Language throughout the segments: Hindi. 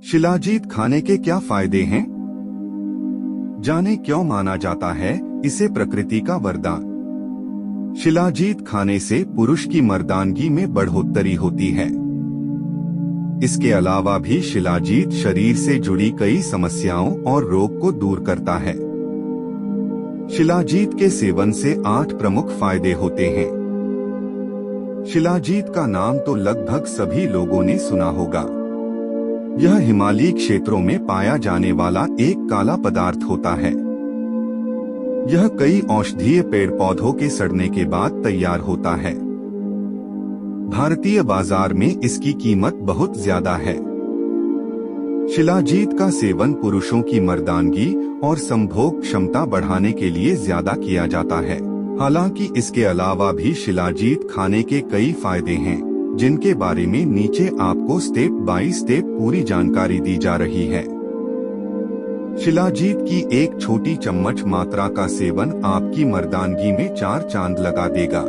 शिलाजीत खाने के क्या फायदे हैं? जाने क्यों माना जाता है इसे प्रकृति का वरदान। शिलाजीत खाने से पुरुष की मर्दानगी में बढ़ोतरी होती है। इसके अलावा भी शिलाजीत शरीर से जुड़ी कई समस्याओं और रोग को दूर करता है। शिलाजीत के सेवन से 8 प्रमुख फायदे होते हैं। शिलाजीत का नाम तो लगभग सभी लोगों ने सुना होगा। यह हिमालयी क्षेत्रों में पाया जाने वाला एक काला पदार्थ होता है। यह कई औषधीय पेड़ पौधों के सड़ने के बाद तैयार होता है। भारतीय बाजार में इसकी कीमत बहुत ज्यादा है। शिलाजीत का सेवन पुरुषों की मर्दानगी और संभोग क्षमता बढ़ाने के लिए ज्यादा किया जाता है। हालांकि इसके अलावा भी शिलाजीत खाने के कई फायदे हैं, जिनके बारे में नीचे आपको स्टेप बाय स्टेप पूरी जानकारी दी जा रही है। शिलाजीत की एक छोटी चम्मच मात्रा का सेवन आपकी मर्दानगी में 4 चांद लगा देगा।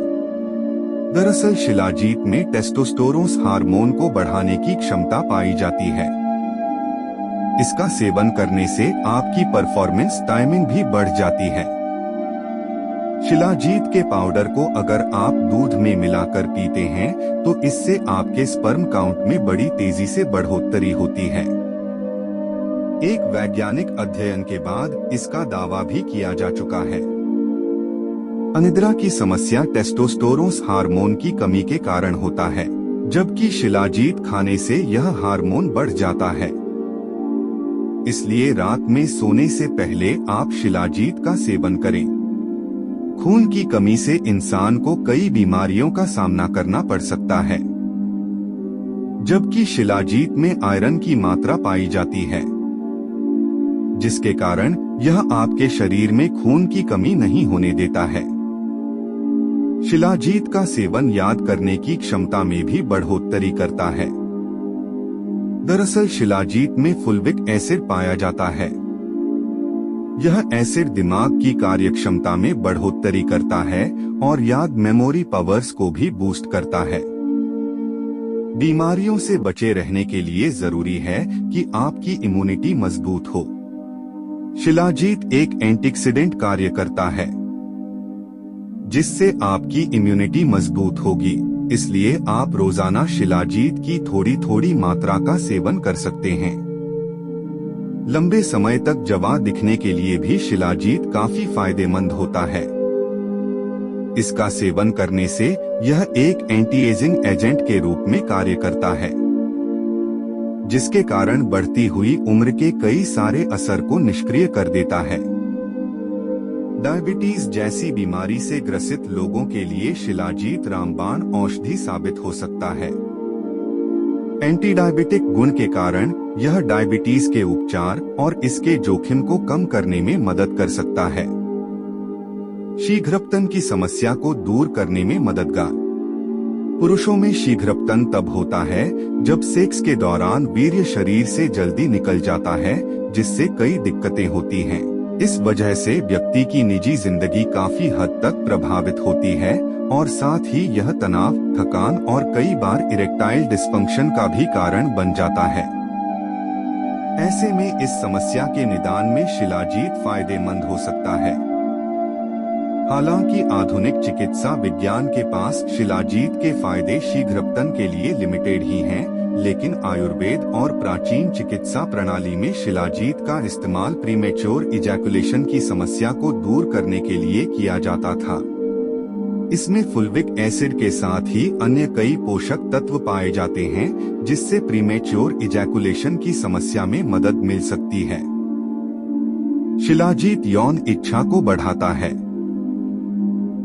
दरअसल शिलाजीत में टेस्टोस्टेरोन हार्मोन को बढ़ाने की क्षमता पाई जाती है। इसका सेवन करने से आपकी परफॉर्मेंस टाइमिंग भी बढ़ जाती है। शिलाजीत के पाउडर को अगर आप दूध में मिलाकर पीते हैं तो इससे आपके स्पर्म काउंट में बड़ी तेजी से बढ़ोतरी होती है। एक वैज्ञानिक अध्ययन के बाद इसका दावा भी किया जा चुका है। अनिद्रा की समस्या टेस्टोस्टेरोन हार्मोन की कमी के कारण होता है, जबकि शिलाजीत खाने से यह हार्मोन बढ़ जाता है। इसलिए रात में सोने से पहले आप शिलाजीत का सेवन करें। खून की कमी से इंसान को कई बीमारियों का सामना करना पड़ सकता है, जबकि शिलाजीत में आयरन की मात्रा पाई जाती है, जिसके कारण यह आपके शरीर में खून की कमी नहीं होने देता है। शिलाजीत का सेवन याद करने की क्षमता में भी बढ़ोतरी करता है। दरअसल शिलाजीत में फुल्विक एसिड पाया जाता है। यह एसिड दिमाग की कार्यक्षमता में बढ़ोतरी करता है और याद मेमोरी पावर्स को भी बूस्ट करता है। बीमारियों से बचे रहने के लिए जरूरी है कि आपकी इम्यूनिटी मजबूत हो। शिलाजीत एक एंटीऑक्सीडेंट कार्य करता है, जिससे आपकी इम्यूनिटी मजबूत होगी। इसलिए आप रोजाना शिलाजीत की थोड़ी थोड़ी मात्रा का सेवन कर सकते हैं। लंबे समय तक जवां दिखने के लिए भी शिलाजीत काफी फायदेमंद होता है। इसका सेवन करने से यह एक एंटी एजिंग एजेंट के रूप में कार्य करता है, जिसके कारण बढ़ती हुई उम्र के कई सारे असर को निष्क्रिय कर देता है। डायबिटीज जैसी बीमारी से ग्रसित लोगों के लिए शिलाजीत रामबाण औषधि साबित हो सकता है। एंटी डायबिटिक गुण के कारण यह डायबिटीज के उपचार और इसके जोखिम को कम करने में मदद कर सकता है। शीघ्रपतन की समस्या को दूर करने में मददगार। पुरुषों में शीघ्रपतन तब होता है जब सेक्स के दौरान वीर्य शरीर से जल्दी निकल जाता है, जिससे कई दिक्कतें होती हैं। इस वजह से व्यक्ति की निजी जिंदगी काफी हद तक प्रभावित होती है और साथ ही यह तनाव, थकान और कई बार इरेक्टाइल डिस्फंक्शन का भी कारण बन जाता है। ऐसे में इस समस्या के निदान में शिलाजीत फायदेमंद हो सकता है। हालांकि आधुनिक चिकित्सा विज्ञान के पास शिलाजीत के फायदे शीघ्रपतन के लिए लिमिटेड ही हैं, लेकिन आयुर्वेद और प्राचीन चिकित्सा प्रणाली में शिलाजीत का इस्तेमाल प्रीमेच्योर इजैकुलेशन की समस्या को दूर करने के लिए किया जाता था। इसमें फुल्विक एसिड के साथ ही अन्य कई पोषक तत्व पाए जाते हैं, जिससे प्रीमेच्योर इजैकुलेशन की समस्या में मदद मिल सकती है। शिलाजीत यौन इच्छा को बढ़ाता है।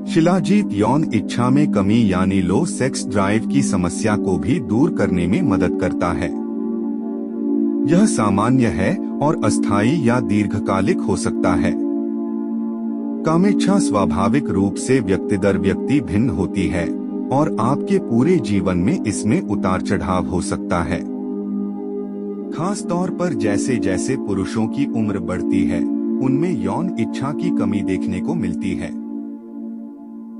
शिलाजीत यौन इच्छा में कमी यानी लो सेक्स ड्राइव की समस्या को भी दूर करने में मदद करता है। यह सामान्य है और अस्थायी या दीर्घकालिक हो सकता है। कामेच्छा स्वाभाविक रूप से व्यक्ति दर व्यक्ति भिन्न होती है और आपके पूरे जीवन में इसमें उतार चढ़ाव हो सकता है। खास तौर पर जैसे जैसे पुरुषों की उम्र बढ़ती है, उनमें यौन इच्छा की कमी देखने को मिलती है।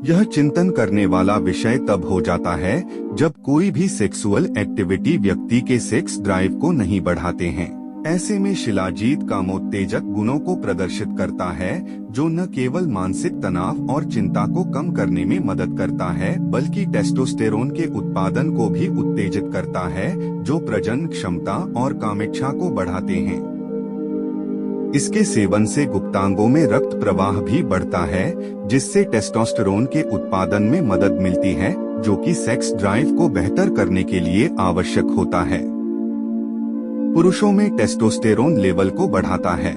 यह चिंतन करने वाला विषय तब हो जाता है जब कोई भी सेक्सुअल एक्टिविटी व्यक्ति के सेक्स ड्राइव को नहीं बढ़ाते हैं। ऐसे में शिलाजीत कामोत्तेजक गुणों को प्रदर्शित करता है, जो न केवल मानसिक तनाव और चिंता को कम करने में मदद करता है, बल्कि टेस्टोस्टेरोन के उत्पादन को भी उत्तेजित करता है, जो प्रजनन क्षमता और कामेच्छा को बढ़ाते हैं। इसके सेवन से गुप्तांगों में रक्त प्रवाह भी बढ़ता है, जिससे टेस्टोस्टेरोन के उत्पादन में मदद मिलती है, जो कि सेक्स ड्राइव को बेहतर करने के लिए आवश्यक होता है। पुरुषों में टेस्टोस्टेरोन लेवल को बढ़ाता है।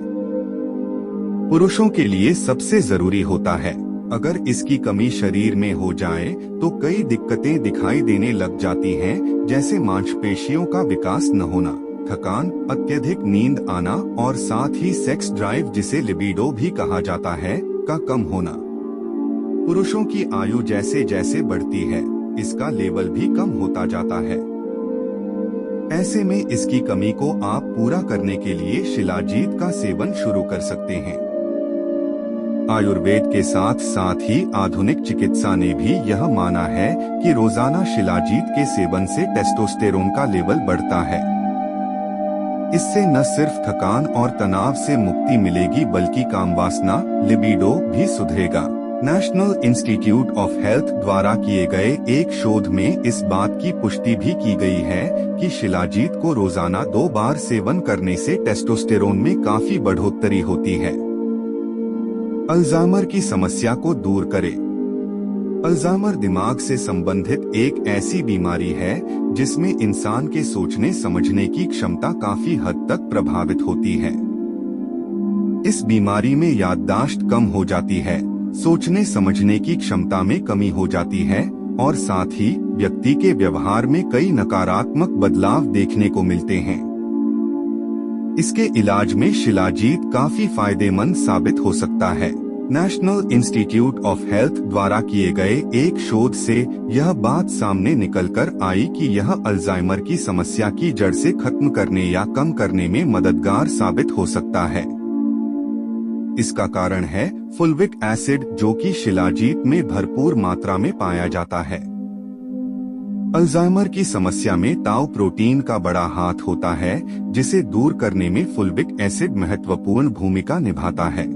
पुरुषों के लिए सबसे जरूरी होता है। अगर इसकी कमी शरीर में हो जाए तो कई दिक्कतें दिखाई देने लग जाती हैं, जैसे मांसपेशियों का विकास न होना, थकान, अत्यधिक नींद आना और साथ ही सेक्स ड्राइव, जिसे लिबिडो भी कहा जाता है, का कम होना। पुरुषों की आयु जैसे जैसे बढ़ती है, इसका लेवल भी कम होता जाता है। ऐसे में इसकी कमी को आप पूरा करने के लिए शिलाजीत का सेवन शुरू कर सकते हैं। आयुर्वेद के साथ साथ ही आधुनिक चिकित्सा ने भी यह माना है कि रोजाना शिलाजीत के सेवन से टेस्टोस्टेरोन का लेवल बढ़ता है। इससे न सिर्फ थकान और तनाव से मुक्ति मिलेगी, बल्कि कामवासना, लिबिडो भी सुधरेगा। नेशनल इंस्टीट्यूट ऑफ हेल्थ द्वारा किए गए एक शोध में इस बात की पुष्टि भी की गई है कि शिलाजीत को रोजाना 2 बार सेवन करने से टेस्टोस्टेरोन में काफी बढ़ोतरी होती है। अल्जाइमर की समस्या को दूर करें। अल्जाइमर दिमाग से संबंधित एक ऐसी बीमारी है जिसमें इंसान के सोचने समझने की क्षमता काफी हद तक प्रभावित होती है। इस बीमारी में याददाश्त कम हो जाती है, सोचने समझने की क्षमता में कमी हो जाती है और साथ ही व्यक्ति के व्यवहार में कई नकारात्मक बदलाव देखने को मिलते हैं। इसके इलाज में शिलाजीत काफी फायदेमंद साबित हो सकता है। नेशनल इंस्टीट्यूट ऑफ हेल्थ द्वारा किए गए एक शोध से यह बात सामने निकलकर आई कि यह अल्जाइमर की समस्या की जड़ से खत्म करने या कम करने में मददगार साबित हो सकता है। इसका कारण है फुल्विक एसिड, जो कि शिलाजीत में भरपूर मात्रा में पाया जाता है। अल्जाइमर की समस्या में ताउ प्रोटीन का बड़ा हाथ होता है, जिसे दूर करने में फुल्विक एसिड महत्वपूर्ण भूमिका निभाता है।